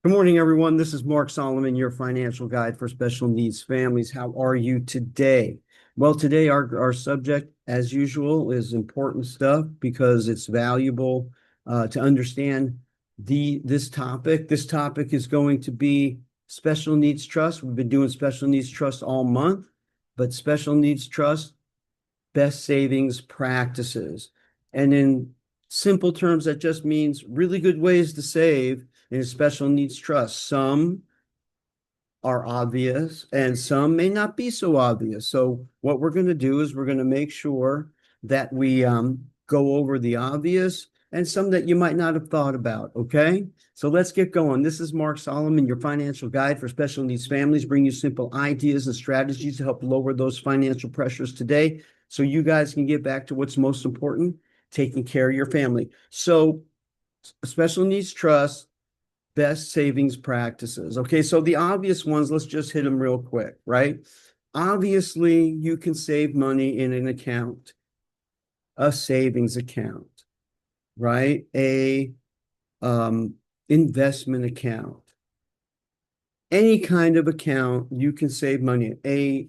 Good morning, everyone. This is Mark Solomon, your financial guide for special needs families. How are you today? Well, today our subject, as usual, is important stuff because it's valuable to understand this topic. This topic is going to be special needs trust. We've been doing special needs trust all month, but special needs trust best savings practices. And in simple terms, that just means really good ways to save in a special needs trust. Some are obvious and some may not be so obvious. So what we're going to do is we're going to make sure that we go over the obvious and some that you might not have thought about. Okay. So let's get going. This is Mark Solomon, your financial guide for special needs families, bring you simple ideas and strategies to help lower those financial pressures today so you guys can get back to what's most important, taking care of your family. So special needs trust, best savings practices. Okay, so the obvious ones, let's just hit them real quick, right? Obviously, you can save money in an account, a savings account, right? A investment account. Any kind of account you can save money. A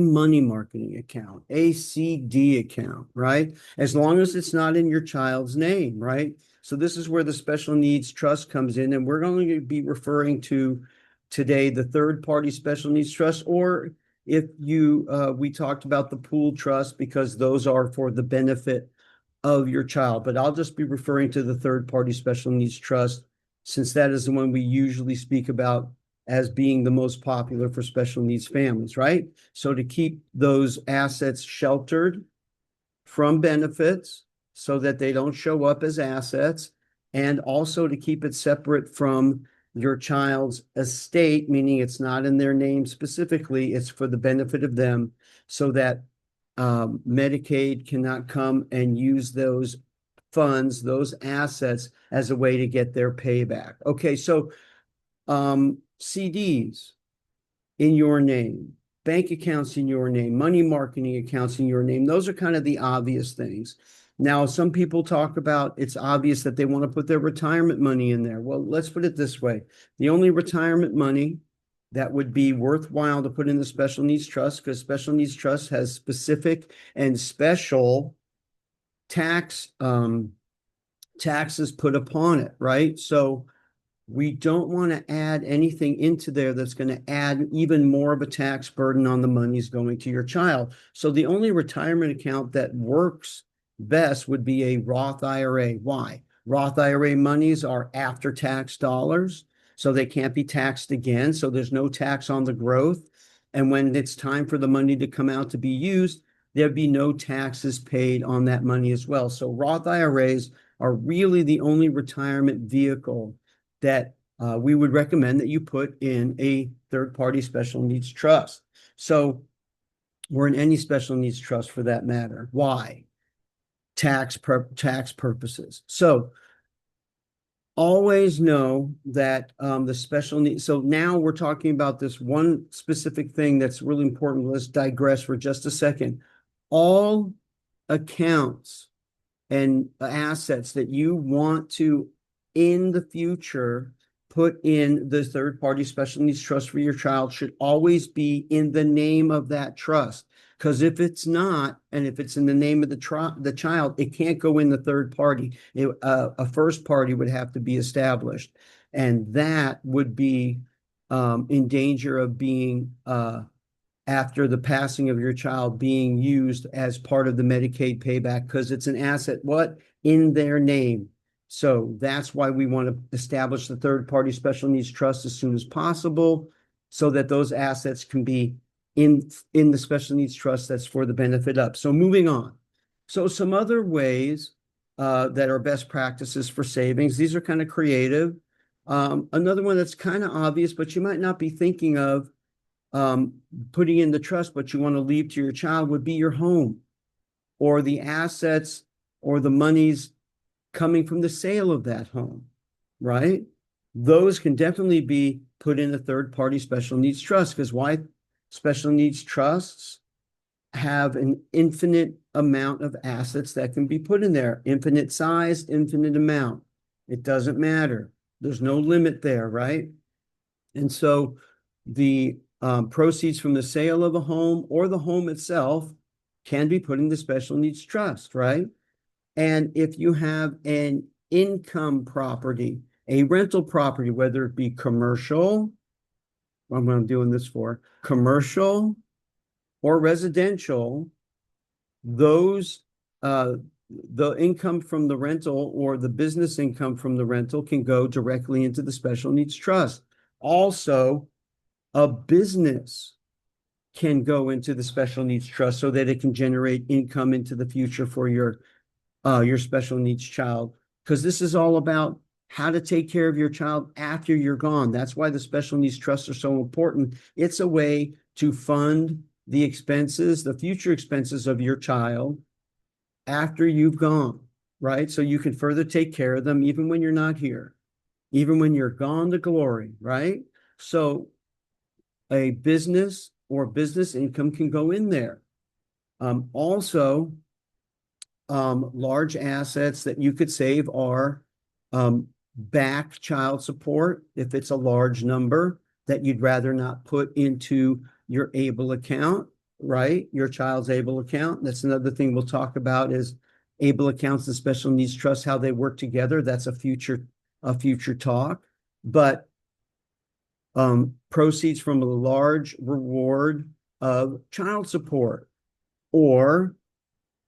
money marketing account, a CD account, right? As long as it's not in your child's name, right? So this is where the special needs trust comes in, and we're going to be referring to today the third party special needs trust, or if you we talked about the pool trust because those are for the benefit of your child, but I'll just be referring to the third party special needs trust since that is the one we usually speak about as being the most popular for special needs families, right? So to keep those assets sheltered from benefits so that they don't show up as assets, and also to keep it separate from your child's estate, meaning it's not in their name specifically, it's for the benefit of them so that Medicaid cannot come and use those funds, those assets as a way to get their payback. Okay, so CDs in your name, bank accounts in your name, money marketing accounts in your name. Those are kind of the obvious things. Now, some people talk about it's obvious that they want to put their retirement money in there. Well, let's put it this way. The only retirement money that would be worthwhile to put in the special needs trust, because special needs trust has specific and special taxes put upon it, right? So we don't want to add anything into there that's going to add even more of a tax burden on the monies going to your child. So the only retirement account that works best would be a Roth IRA. Why? Roth IRA monies are after tax dollars, so they can't be taxed again. So there's no tax on the growth. And when it's time for the money to come out to be used, there'd be no taxes paid on that money as well. So Roth IRAs are really the only retirement vehicle that we would recommend that you put in a third-party special needs trust. So, or in any special needs trust for that matter. Why? Tax purposes. So always know that the special needs. So now we're talking about this one specific thing that's really important. Let's digress for just a second. All accounts and assets that you want to in the future put in the third party special needs trust for your child should always be in the name of that trust. Because if it's not, and if it's in the name of the child, it can't go in the third party. A first party would have to be established, and that would be in danger of being after the passing of your child being used as part of the Medicaid payback because it's an asset, what? In their name. So that's why we want to establish the third party special needs trust as soon as possible so that those assets can be in the special needs trust that's for the benefit of. So moving on. So some other ways that are best practices for savings. These are kind of creative. Another one that's kind of obvious, but you might not be thinking of putting in the trust, but you want to leave to your child would be your home or the assets or the monies coming from the sale of that home, right? Those can definitely be put in a third party special needs trust because why? Special needs trusts have an infinite amount of assets that can be put in there, infinite size, infinite amount. It doesn't matter. There's no limit there, right? And so the proceeds from the sale of a home or the home itself can be put in the special needs trust, right? And if you have an income property, a rental property, whether it be commercial, what I'm doing this for, commercial or residential, those the income from the rental or the business income from the rental can go directly into the special needs trust. Also, a business can go into the special needs trust so that it can generate income into the future for your special needs child. Because this is all about how to take care of your child after you're gone. That's why the special needs trusts are so important. It's a way to fund the expenses, the future expenses of your child after you've gone, right? So you can further take care of them even when you're not here, even when you're gone to glory, right? So a business or business income can go in there. Also, large assets that you could save are back child support, if it's a large number that you'd rather not put into your ABLE account, right? Your child's ABLE account. That's another thing we'll talk about is ABLE accounts and special needs trusts, how they work together. That's a future talk. But proceeds from a large reward of child support, or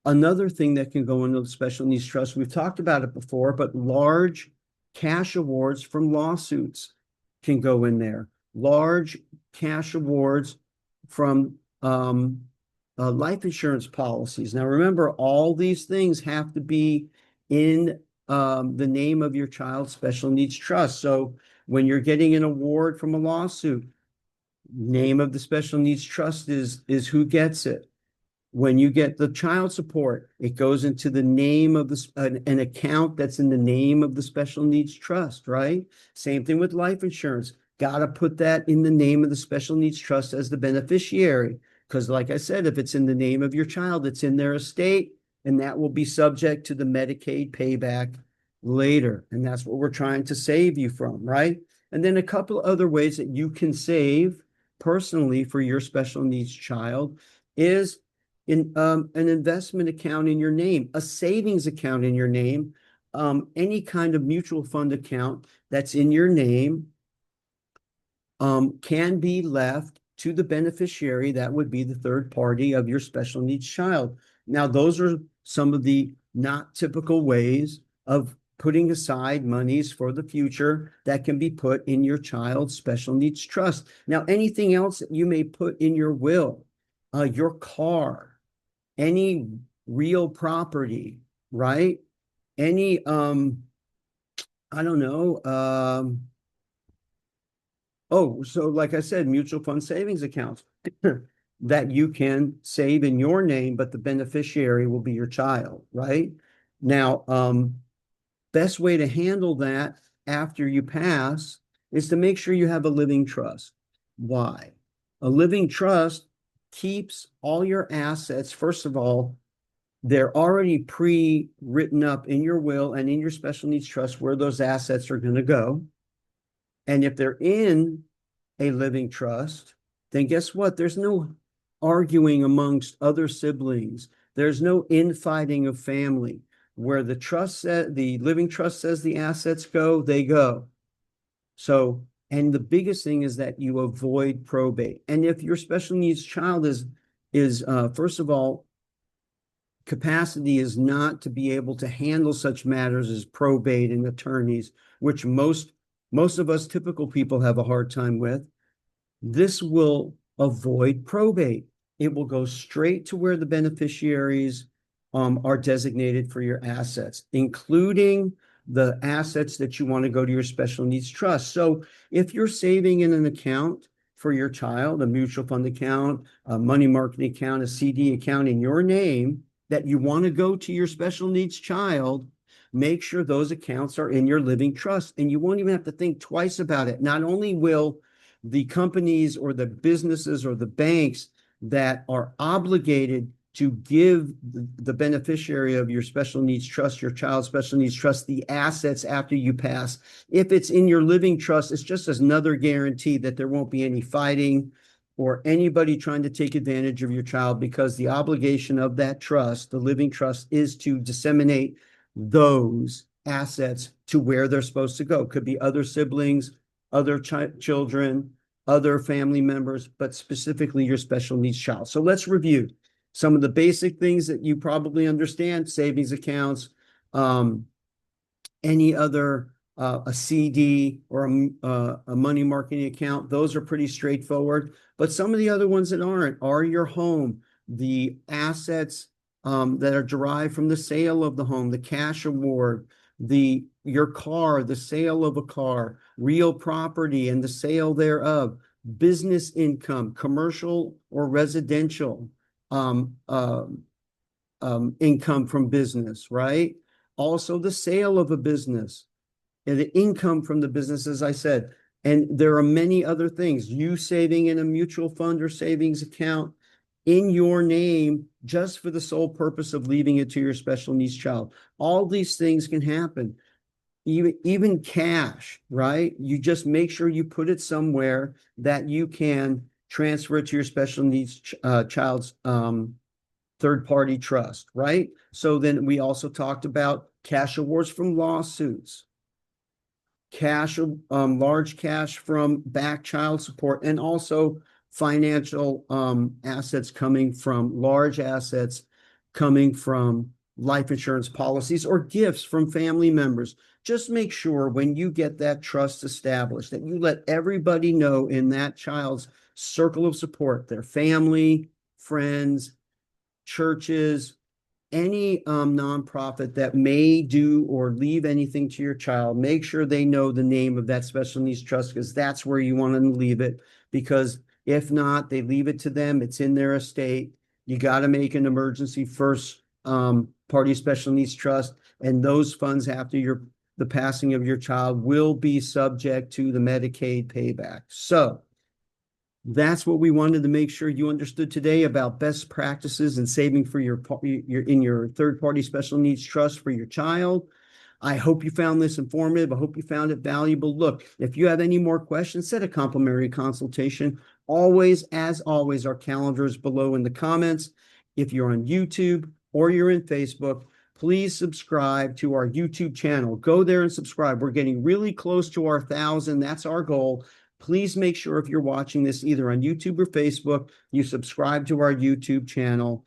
another thing that can go into the special needs trust, we've talked about it before, but large cash awards from lawsuits can go in there. Large cash awards from life insurance policies. Now, remember, all these things have to be in the name of your child's special needs trust. So when you're getting an award from a lawsuit, name of the special needs trust is who gets it. When you get the child support, it goes into the name of an account that's in the name of the special needs trust, right? Same thing with life insurance. Got to put that in the name of the special needs trust as the beneficiary. Because like I said, if it's in the name of your child, it's in their estate, and that will be subject to the Medicaid payback later. And that's what we're trying to save you from, right? And then a couple of other ways that you can save personally for your special needs child is in an investment account in your name, a savings account in your name, any kind of mutual fund account that's in your name can be left to the beneficiary. That would be the third party of your special needs child. Now, those are some of the not typical ways of putting aside monies for the future that can be put in your child's special needs trust. Now, anything else that you may put in your will, your car, any real property, right? Any, I don't know, so like I said, mutual fund savings accounts that you can save in your name, but the beneficiary will be your child, right? Now, best way to handle that after you pass is to make sure you have a living trust. Why? A living trust keeps all your assets. First of all, they're already pre-written up in your will and in your special needs trust where those assets are going to go. And if they're in a living trust, then guess what? There's no arguing amongst other siblings. There's no infighting of family. Where the living trust says the assets go, they go. So, and the biggest thing is that you avoid probate. And if your special needs child is first of all, capacity is not to be able to handle such matters as probate and attorneys, which most of us typical people have a hard time with. This will avoid probate. It will go straight to where the beneficiaries are designated for your assets, including the assets that you want to go to your special needs trust. So if you're saving in an account for your child, a mutual fund account, a money market account, a CD account in your name that you want to go to your special needs child, make sure those accounts are in your living trust, and you won't even have to think twice about it. Not only will the companies or the businesses or the banks that are obligated to give the beneficiary of your special needs trust, your child's special needs trust, the assets after you pass. If it's in your living trust, it's just another guarantee that there won't be any fighting or anybody trying to take advantage of your child, because the obligation of that trust, the living trust, is to disseminate those assets to where they're supposed to go. Could be other siblings, other children, other family members, but specifically your special needs child. So let's review some of the basic things that you probably understand: savings accounts, any other a CD or a money marketing account. Those are pretty straightforward. But some of the other ones that aren't are your home, the assets that are derived from the sale of the home, the cash award, your car, the sale of a car, real property and the sale thereof, business income, commercial or residential income from business, right? Also the sale of a business and the income from the business, as I said. And there are many other things. You saving in a mutual fund or savings account in your name just for the sole purpose of leaving it to your special needs child. All these things can happen. Even cash, right? You just make sure you put it somewhere that you can transfer it to your special needs child's third-party trust, right? So then we also talked about cash awards from lawsuits, cash, large cash from back child support, and also financial assets coming from large assets coming from life insurance policies or gifts from family members. Just make sure when you get that trust established that you let everybody know in that child's circle of support, their family, friends, churches, any nonprofit that may do or leave anything to your child. Make sure they know the name of that special needs trust, because that's where you want them to leave it. Because if not, they leave it to them, it's in their estate. You got to make an emergency first party special needs trust, and those funds after the passing of your child will be subject to the Medicaid payback. So that's what we wanted to make sure you understood today about best practices and saving for your third-party special needs trust for your child. I hope you found this informative. I hope you found it valuable. Look, if you have any more questions, set a complimentary consultation. Always, as always, our calendar is below in the comments. If you're on YouTube or you're in Facebook, please subscribe to our YouTube channel. Go there and subscribe. We're getting really close to our 1,000. That's our goal. Please make sure if you're watching this either on YouTube or Facebook, you subscribe to our YouTube channel.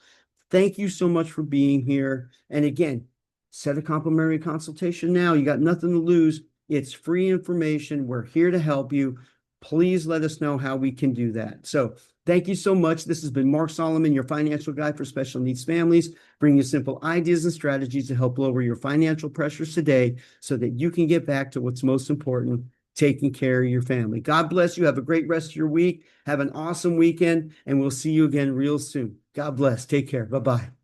Thank you so much for being here. And again, set a complimentary consultation now. You got nothing to lose. It's free information. We're here to help you. Please let us know how we can do that. So thank you so much. This has been Mark Solomon, your financial guide for special needs families, bringing you simple ideas and strategies to help lower your financial pressures today so that you can get back to what's most important: taking care of your family. God bless you. Have a great rest of your week. Have an awesome weekend, and we'll see you again real soon. God bless. Take care. Bye-bye.